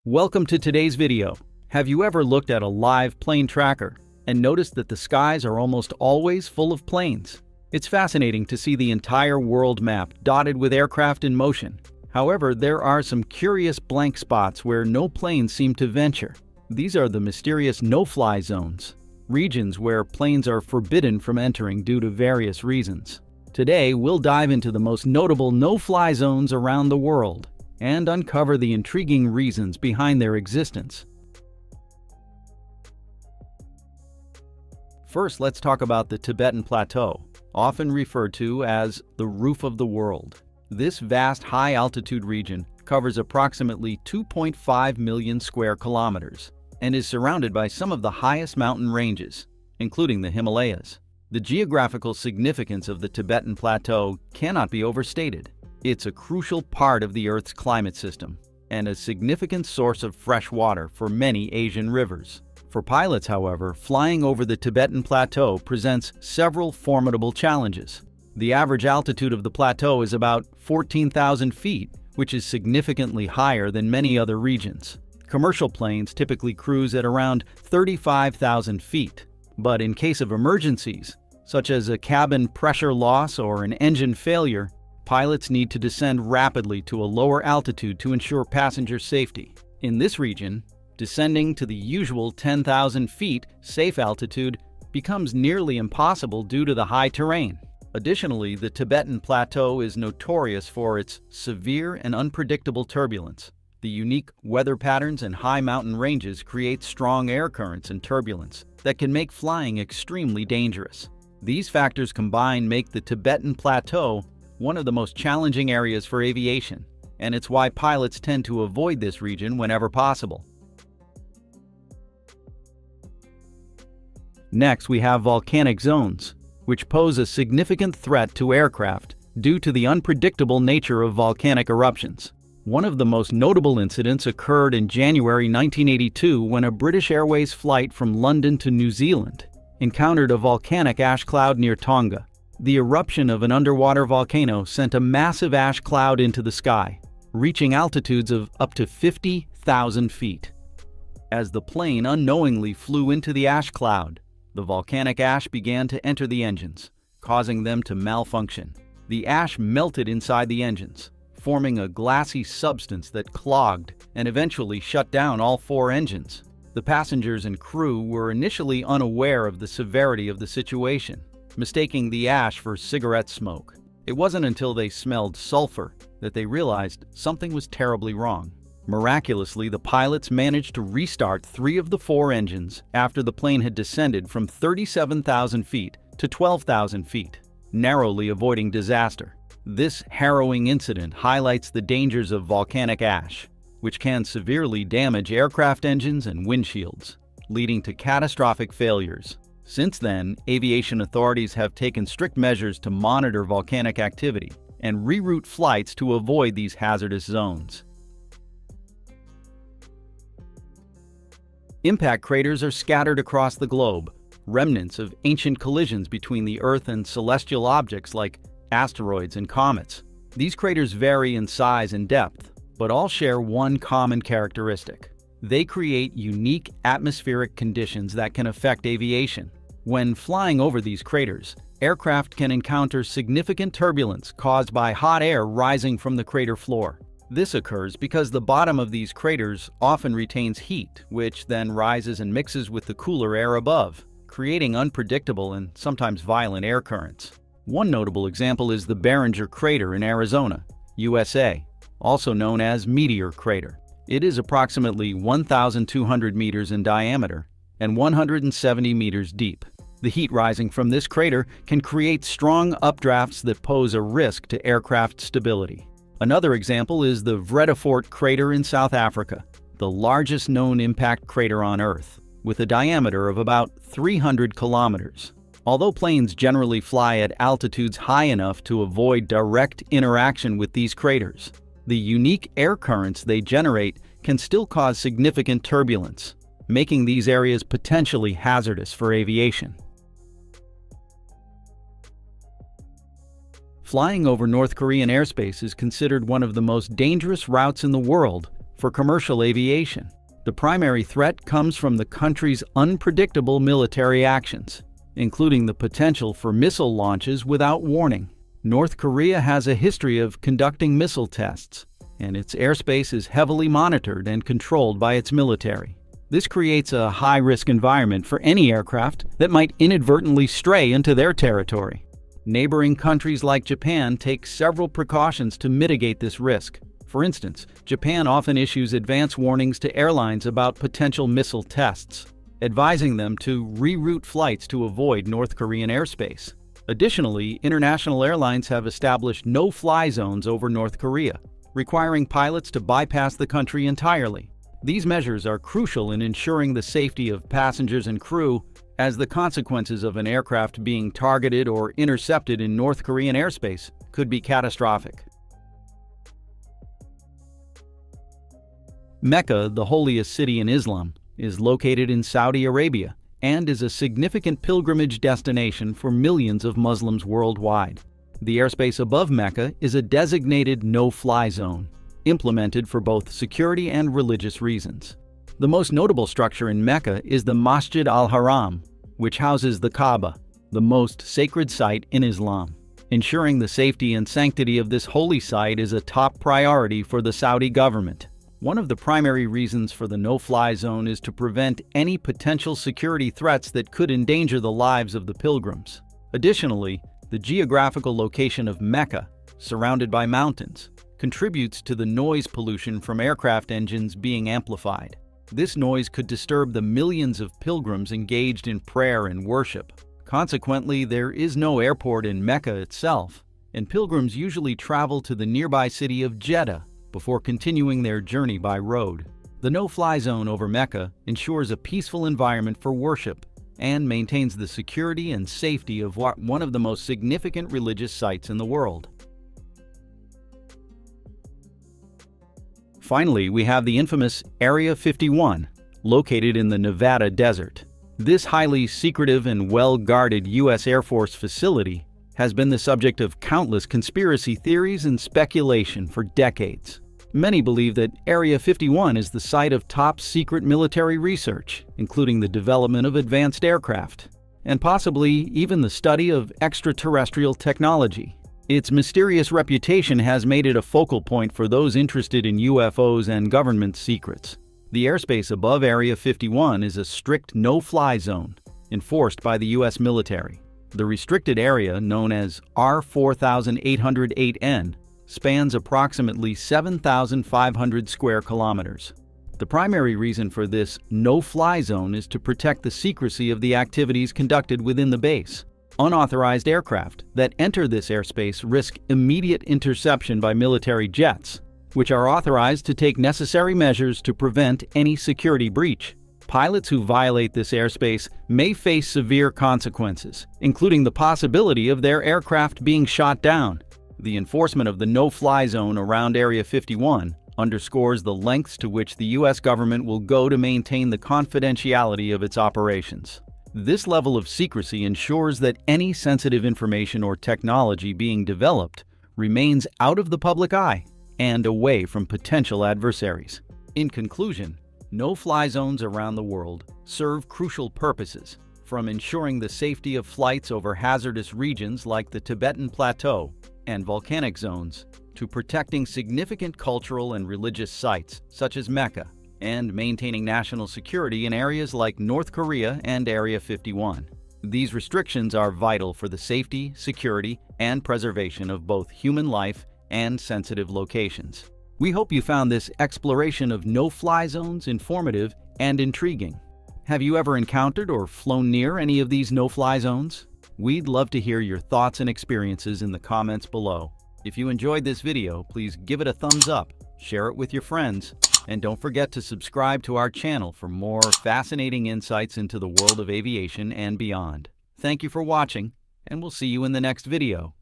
Welcome to today's video. Have you ever looked at a live plane tracker and noticed that the skies are almost always full of planes? It's fascinating to see the entire world map dotted with aircraft in motion. However, there are some curious blank spots where no planes seem to venture. These are the mysterious no-fly zones, regions where planes are forbidden from entering due to various reasons. Today, we'll dive into the most notable no-fly zones around the world and uncover the intriguing reasons behind their existence. First, let's talk about the Tibetan Plateau, often referred to as the roof of the world. This vast high-altitude region covers approximately 2.5 million square kilometers and is surrounded by some of the highest mountain ranges, including the Himalayas. The geographical significance of the Tibetan Plateau cannot be overstated. It's a crucial part of the Earth's climate system and a significant source of fresh water for many Asian rivers. For pilots, however, flying over the Tibetan Plateau presents several formidable challenges. The average altitude of the plateau is about 14,000 feet, which is significantly higher than many other regions. Commercial planes typically cruise at around 35,000 feet, but in case of emergencies, such as a cabin pressure loss or an engine failure, pilots need to descend rapidly to a lower altitude to ensure passenger safety. In this region, descending to the usual 10,000 feet safe altitude becomes nearly impossible due to the high terrain. Additionally, the Tibetan Plateau is notorious for its severe and unpredictable turbulence. The unique weather patterns and high mountain ranges create strong air currents and turbulence that can make flying extremely dangerous. These factors combined make the Tibetan Plateau one of the most challenging areas for aviation, and it's why pilots tend to avoid this region whenever possible. Next, we have volcanic zones, which pose a significant threat to aircraft due to the unpredictable nature of volcanic eruptions. One of the most notable incidents occurred in January 1982 when a British Airways flight from London to New Zealand encountered a volcanic ash cloud near Tonga. The eruption of an underwater volcano sent a massive ash cloud into the sky, reaching altitudes of up to 50,000 feet. As the plane unknowingly flew into the ash cloud, the volcanic ash began to enter the engines, causing them to malfunction. The ash melted inside the engines, forming a glassy substance that clogged and eventually shut down all four engines. The passengers and crew were initially unaware of the severity of the situation, mistaking the ash for cigarette smoke. It wasn't until they smelled sulfur that they realized something was terribly wrong. Miraculously, the pilots managed to restart 3 of the 4 engines after the plane had descended from 37,000 feet to 12,000 feet, narrowly avoiding disaster. This harrowing incident highlights the dangers of volcanic ash, which can severely damage aircraft engines and windshields, leading to catastrophic failures. Since then, aviation authorities have taken strict measures to monitor volcanic activity and reroute flights to avoid these hazardous zones. Impact craters are scattered across the globe, remnants of ancient collisions between the Earth and celestial objects like asteroids and comets. These craters vary in size and depth, but all share one common characteristic. They create unique atmospheric conditions that can affect aviation. When flying over these craters, aircraft can encounter significant turbulence caused by hot air rising from the crater floor. This occurs because the bottom of these craters often retains heat, which then rises and mixes with the cooler air above, creating unpredictable and sometimes violent air currents. One notable example is the Bermuda crater in Arizona, USA, also known as Meteor Crater. It is approximately 1,200 meters in diameter and 170 meters deep. The heat rising from this crater can create strong updrafts that pose a risk to aircraft stability. Another example is the Vredefort crater in South Africa, the largest known impact crater on Earth, with a diameter of about 300 kilometers. Although planes generally fly at altitudes high enough to avoid direct interaction with these craters, the unique air currents they generate can still cause significant turbulence, making these areas potentially hazardous for aviation. Flying over North Korean airspace is considered one of the most dangerous routes in the world for commercial aviation. The primary threat comes from the country's unpredictable military actions, including the potential for missile launches without warning. North Korea has a history of conducting missile tests, and its airspace is heavily monitored and controlled by its military. This creates a high-risk environment for any aircraft that might inadvertently stray into their territory. Neighboring countries like Japan take several precautions to mitigate this risk. For instance, Japan often issues advance warnings to airlines about potential missile tests, advising them to reroute flights to avoid North Korean airspace. Additionally, international airlines have established no-fly zones over North Korea, requiring pilots to bypass the country entirely. These measures are crucial in ensuring the safety of passengers and crew, as the consequences of an aircraft being targeted or intercepted in North Korean airspace could be catastrophic. Mecca, the holiest city in Islam, is located in Saudi Arabia and is a significant pilgrimage destination for millions of Muslims worldwide. The airspace above Mecca is a designated no-fly zone, implemented for both security and religious reasons. The most notable structure in Mecca is the Masjid al-Haram, which houses the Kaaba, the most sacred site in Islam. Ensuring the safety and sanctity of this holy site is a top priority for the Saudi government. One of the primary reasons for the no-fly zone is to prevent any potential security threats that could endanger the lives of the pilgrims. Additionally, the geographical location of Mecca, surrounded by mountains, contributes to the noise pollution from aircraft engines being amplified. This noise could disturb the millions of pilgrims engaged in prayer and worship. Consequently, there is no airport in Mecca itself, and pilgrims usually travel to the nearby city of Jeddah before continuing their journey by road. The no-fly zone over Mecca ensures a peaceful environment for worship and maintains the security and safety of one of the most significant religious sites in the world. Finally, we have the infamous Area 51, located in the Nevada desert. This highly secretive and well-guarded U.S. Air Force facility has been the subject of countless conspiracy theories and speculation for decades. Many believe that Area 51 is the site of top-secret military research, including the development of advanced aircraft, and possibly even the study of extraterrestrial technology. Its mysterious reputation has made it a focal point for those interested in UFOs and government secrets. The airspace above Area 51 is a strict no-fly zone, enforced by the U.S. military. The restricted area, known as R4808N, spans approximately 7,500 square kilometers. The primary reason for this no-fly zone is to protect the secrecy of the activities conducted within the base. Unauthorized aircraft that enter this airspace risk immediate interception by military jets, which are authorized to take necessary measures to prevent any security breach. Pilots who violate this airspace may face severe consequences, including the possibility of their aircraft being shot down. The enforcement of the no-fly zone around Area 51 underscores the lengths to which the U.S. government will go to maintain the confidentiality of its operations. This level of secrecy ensures that any sensitive information or technology being developed remains out of the public eye and away from potential adversaries. In conclusion, no-fly zones around the world serve crucial purposes, from ensuring the safety of flights over hazardous regions like the Tibetan Plateau and volcanic zones, to protecting significant cultural and religious sites such as Mecca, and maintaining national security in areas like North Korea and Area 51. These restrictions are vital for the safety, security, and preservation of both human life and sensitive locations. We hope you found this exploration of no-fly zones informative and intriguing. Have you ever encountered or flown near any of these no-fly zones? We'd love to hear your thoughts and experiences in the comments below. If you enjoyed this video, please give it a thumbs up, share it with your friends, and don't forget to subscribe to our channel for more fascinating insights into the world of aviation and beyond. Thank you for watching, and we'll see you in the next video.